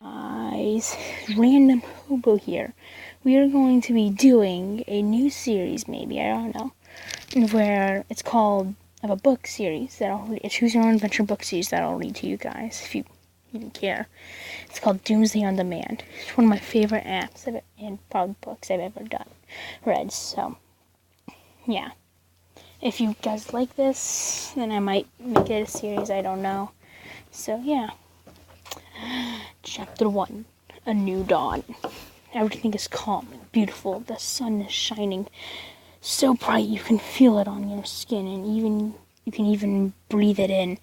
Guys, random hobo here. We are going to be doing a new series, maybe, I don't know, where it's called of a book series that I'll read, a choose your own adventure book series that I'll read to you guys if you even care. It's called Doomsday on Demand. It's one of my favorite apps and probably books I've ever read. So, yeah. If you guys like this, then I might make it a series. I don't know. So, yeah. Chapter 1, A New Dawn. Everything is calm and beautiful. The sun is shining so bright you can feel it on your skin, and you can even breathe it in.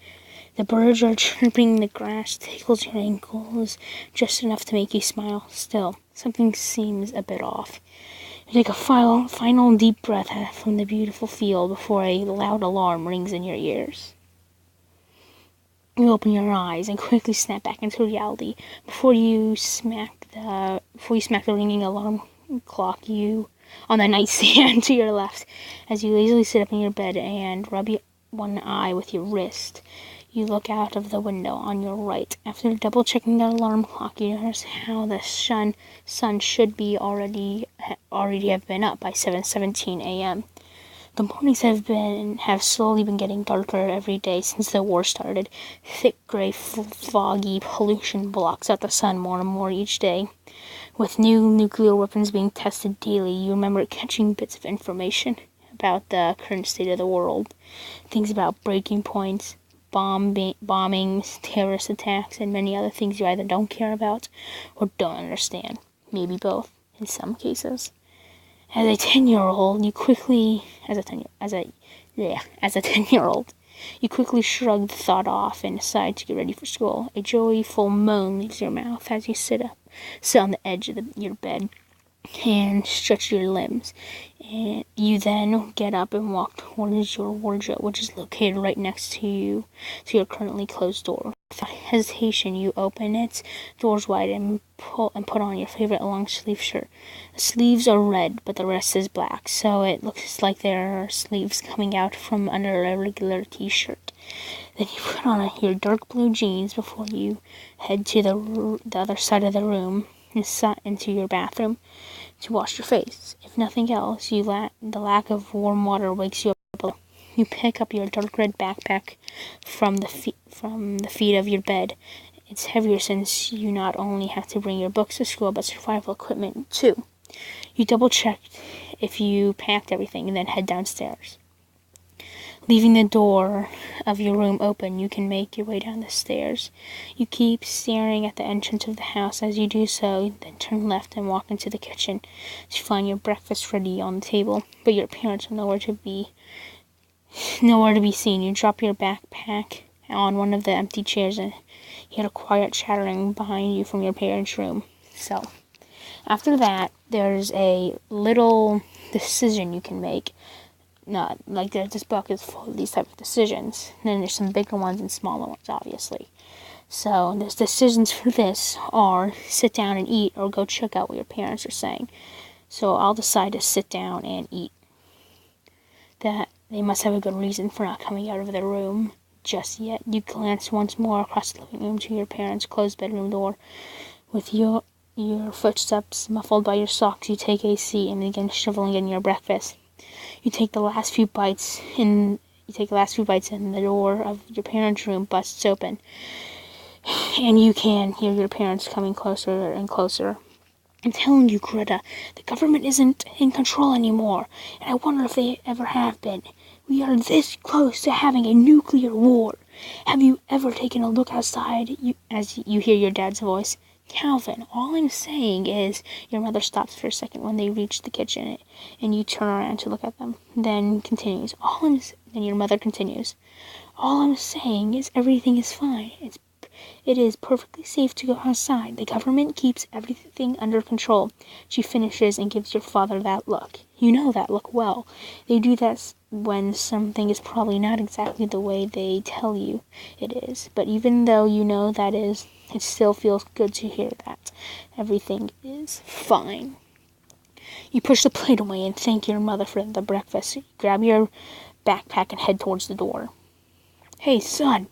The birds are chirping, the grass tickles your ankles just enough to make you smile. Still, something seems a bit off. You take a final deep breath from the beautiful field before a loud alarm rings in your ears. You open your eyes and quickly snap back into reality before you smack the ringing alarm clock on the nightstand to your left. As you lazily sit up in your bed and rub one eye with your wrist, you look out of the window on your right. After double checking the alarm clock, you notice how the sun should be already have been up by 7:17 a.m. The mornings have slowly been getting darker every day since the war started. Thick, gray, foggy pollution blocks out the sun more and more each day. With new nuclear weapons being tested daily, you remember catching bits of information about the current state of the world. Things about breaking points, bombings, terrorist attacks, and many other things you either don't care about or don't understand. Maybe both, in some cases. As a 10-year-old, you quickly shrug the thought off and decide to get ready for school. A joyful moan leaves your mouth as you sit on the edge of your bed and stretch your limbs. And you then get up and walk towards your wardrobe, which is located right next to your currently closed door. Without hesitation, you open its doors wide and put on your favorite long-sleeve shirt. The sleeves are red, but the rest is black, so it looks like there are sleeves coming out from under a regular t-shirt. Then you put on your dark blue jeans before you head to the other side of the room into your bathroom to wash your face. If nothing else, the lack of warm water wakes you up. You pick up your dark red backpack from the feet of your bed. It's heavier since you not only have to bring your books to school, but survival equipment too. You double check if you packed everything and then head downstairs. Leaving the door of your room open, you can make your way down the stairs. You keep staring at the entrance of the house. As you do so, then turn left and walk into the kitchen to find your breakfast ready on the table, but your parents are nowhere to be seen. You drop your backpack on one of the empty chairs and hear a quiet chattering behind you from your parents' room. So, after that, there's a little decision you can make. Not like this book is full of these type of decisions. And then there's some bigger ones and smaller ones, obviously. So the decisions for this are sit down and eat or go check out what your parents are saying. So I'll decide to sit down and eat. That they must have a good reason for not coming out of their room just yet. You glance once more across the living room to your parents' closed bedroom door. With your footsteps muffled by your socks, you take a seat and begin shoveling in your breakfast. You take the last few bites and the door of your parents' room busts open. And you can hear your parents coming closer and closer. I'm telling you, Greta, the government isn't in control anymore, and I wonder if they ever have been. We are this close to having a nuclear war. Have you ever taken a look outside? As you hear your dad's voice. Calvin, all I'm saying is, your mother stops for a second when they reach the kitchen, and you turn around to look at them. Then your mother continues. All I'm saying is everything is fine. It is perfectly safe to go outside. The government keeps everything under control. She finishes and gives your father that look. You know that look well. They do that when something is probably not exactly the way they tell you it is. But even though you know that is, it still feels good to hear that everything is fine. You push the plate away and thank your mother for the breakfast. You grab your backpack and head towards the door. Hey, son,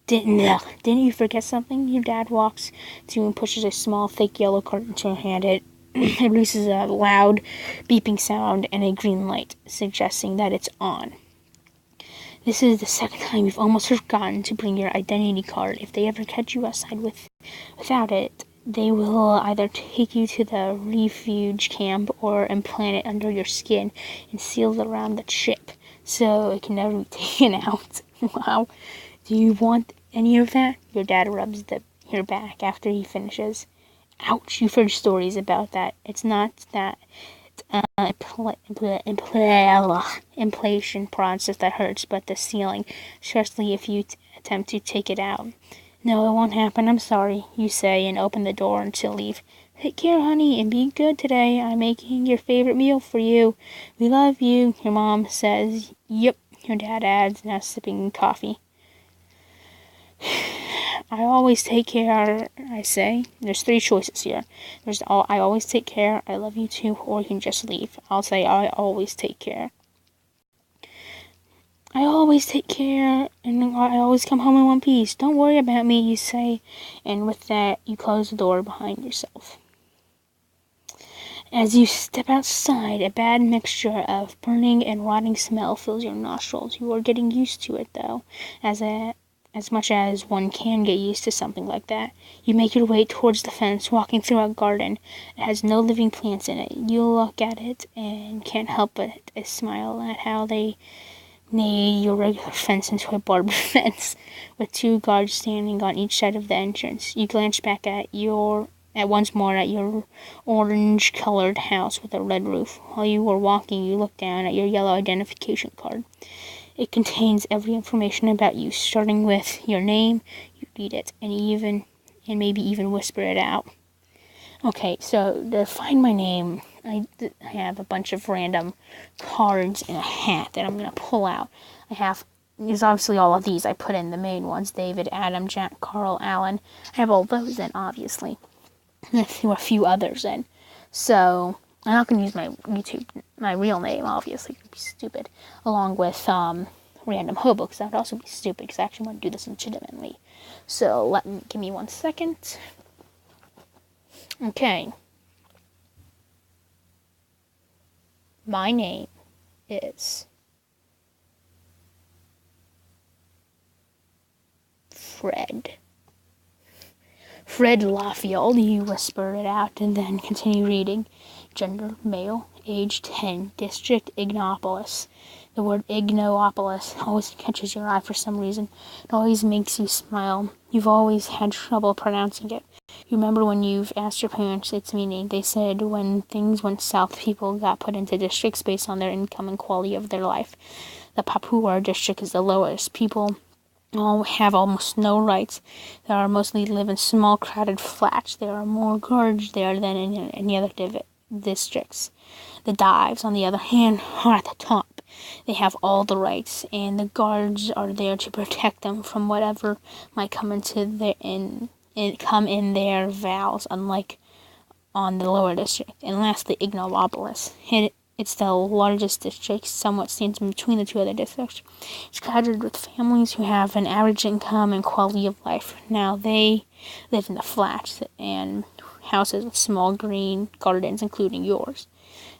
Didn't you forget something? Your dad walks to you and pushes a small, thick yellow card into your hand. It releases a loud, beeping sound and a green light, suggesting that it's on. This is the second time you've almost forgotten to bring your identity card. If they ever catch you outside without it, they will either take you to the refuge camp or implant it under your skin and seal it around the chip so it can never be taken out. Wow. Do you want any of that? Your dad rubs your back after he finishes. Ouch, you've heard stories about that. It's not that inflation process that hurts, but the sealing, especially if you attempt to take it out. No, it won't happen, I'm sorry, you say, and open the door to leave. Take care, honey, and be good today. I'm making your favorite meal for you. We love you, your mom says. Yep, your dad adds, now sipping coffee. I always take care, I say. There's 3 choices here. There's I always take care, I love you too, or you can just leave. I'll say I always take care. I always take care, and I always come home in one piece. Don't worry about me, you say, and with that, you close the door behind yourself. As you step outside, a bad mixture of burning and rotting smell fills your nostrils. You are getting used to it, though, as much as one can get used to something like that. You make your way towards the fence, walking through a garden. It has no living plants in it. You look at it and can't help but smile at how they made your regular fence into a barbed fence, with 2 guards standing on each side of the entrance. You glance back at once more at your orange-colored house with a red roof. While you were walking, you look down at your yellow identification card. It contains every information about you, starting with your name. You read it, and maybe even whisper it out. Okay, so to find my name, I have a bunch of random cards and a hat that I'm going to pull out. There's obviously all of these. I put in the main ones: David, Adam, Jack, Carl, Alan. I have all those in, obviously. And a few others in. So, I'm not going to use my real name, obviously. It would be stupid. Along with random hobo, because that would also be stupid, because I actually want to do this legitimately. So, give me 1 second. Okay. My name is Fred. Fred Lafayette, you whisper it out and then continue reading. Gender, male, age 10, district, Ignopolis. The word Ignopolis always catches your eye for some reason. It always makes you smile. You've always had trouble pronouncing it. You remember when you've asked your parents its meaning? They said when things went south, people got put into districts based on their income and quality of their life. The Papua district is the lowest. People all have almost no rights. They are mostly live in small, crowded flats. There are more guards there than in any other districts. The dives, on the other hand, are at the top. They have all the rights, and the guards are there to protect them from whatever might come come in their vows, unlike on the lower district. And lastly, Ignopolis. It's the largest district, somewhat stands in between the 2 other districts. It's crowded with families who have an average income and quality of life. Now, they live in the flats and houses with small green gardens, including yours.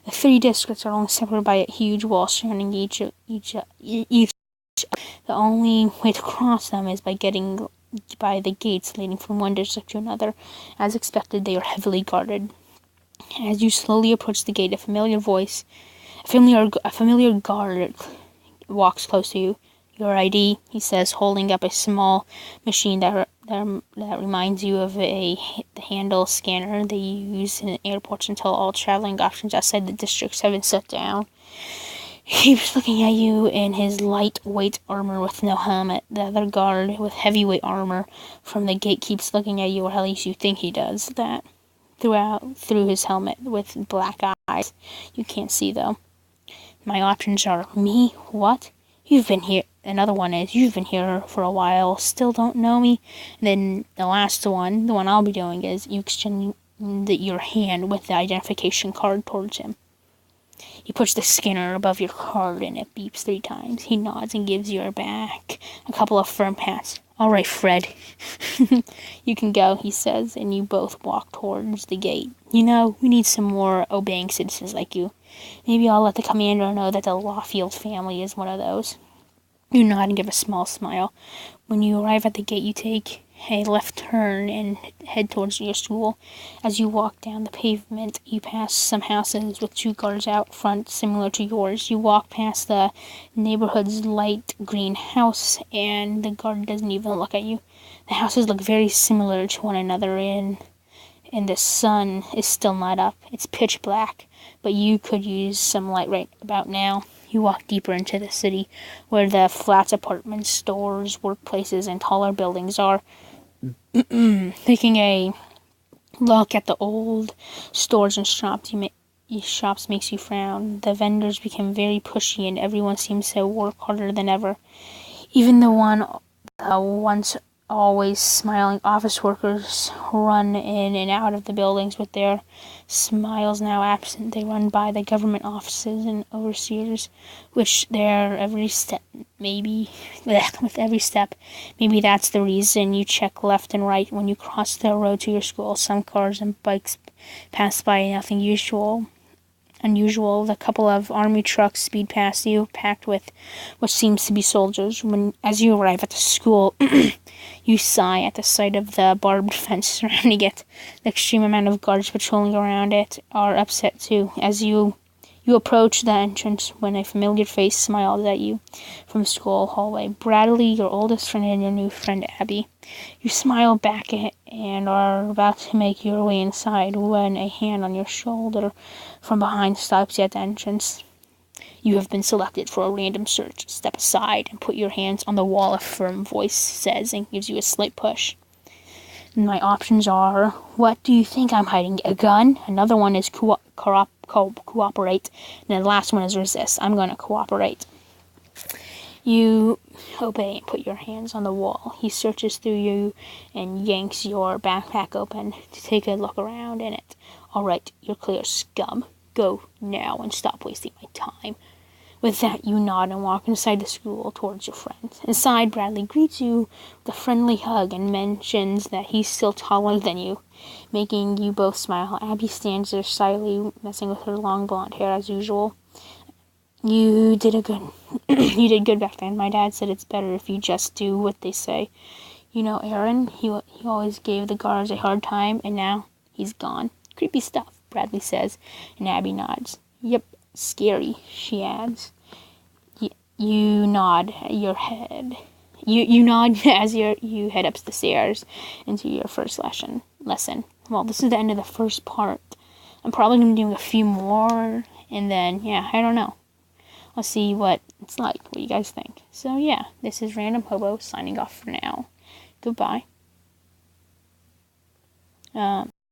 The 3 districts are only separated by a huge wall surrounding each. The only way to cross them is by the gates leading from one district to another. As expected, they are heavily guarded. As you slowly approach the gate, a familiar guard walks close to you. Your ID, he says, holding up a small machine that reminds you of the handle scanner they use in airports until all traveling options outside the districts have been shut down. He was looking at you in his lightweight armor with no helmet. The other guard with heavyweight armor from the gate keeps looking at you, or at least you think he does that. Through his helmet with black eyes. You can't see, though. My options are, me? What? You've been here. Another one is, you've been here for a while, still don't know me. And then the last one, the one I'll be doing, is you extend your hand with the identification card towards him. He puts the scanner above your card and it beeps 3 times. He nods and gives your back a couple of firm pats. All right, Fred. You can go, he says, and you both walk towards the gate. We need some more obeying citizens like you. Maybe I'll let the commander know that the Lawfield family is one of those. You nod and give a small smile. When you arrive at the gate, you take a left turn and head towards your school. As you walk down the pavement, you pass some houses with 2 guards out front, similar to yours. You walk past the neighborhood's light green house, and the guard doesn't even look at you. The houses look very similar to one another, and the sun is still not up. It's pitch black, but you could use some light right about now. You walk deeper into the city, where the flats, apartments, stores, workplaces, and taller buildings are. Taking a look at the old stores and shops makes you frown. The vendors become very pushy, and everyone seems to work harder than ever. Even the once always smiling office workers run in and out of the buildings with their smiles now absent. They run by the government offices and overseers, which they're every step. Maybe that's the reason you check left and right when you cross the road to your school. Some cars and bikes pass by, nothing unusual. The couple of army trucks speed past you, packed with what seems to be soldiers. As you arrive at the school, you sigh at the sight of the barbed fence surrounding it. The extreme amount of guards patrolling around it are upset too. As you approach the entrance, when a familiar face smiles at you from school hallway. Bradley, your oldest friend, and your new friend Abby. You smile back and are about to make your way inside when a hand on your shoulder from behind stops you at the entrance. You have been selected for a random search. Step aside and put your hands on the wall, a firm voice says, and gives you a slight push. My options are, what do you think I'm hiding? A gun? Another one is cooperate. And the last one is resist. I'm going to cooperate. You obey and put your hands on the wall. He searches through you and yanks your backpack open to take a look around in it. All right, you're clear, scum. Go now and stop wasting my time. With that, you nod and walk inside the school towards your friends. Inside, Bradley greets you with a friendly hug and mentions that he's still taller than you, making you both smile. Abby stands there slyly, messing with her long blonde hair as usual. You did good back then. My dad said it's better if you just do what they say. Aaron, he always gave the guards a hard time, and now he's gone. Creepy stuff, Bradley says, and Abby nods. Yep. Scary, she adds. You nod your head. You nod as you head up the stairs into your first lesson. Well, this is the end of the first part. I'm probably going to do a few more, and then, I don't know. I'll see what it's like, what you guys think. So, this is Random Hobo signing off for now. Goodbye.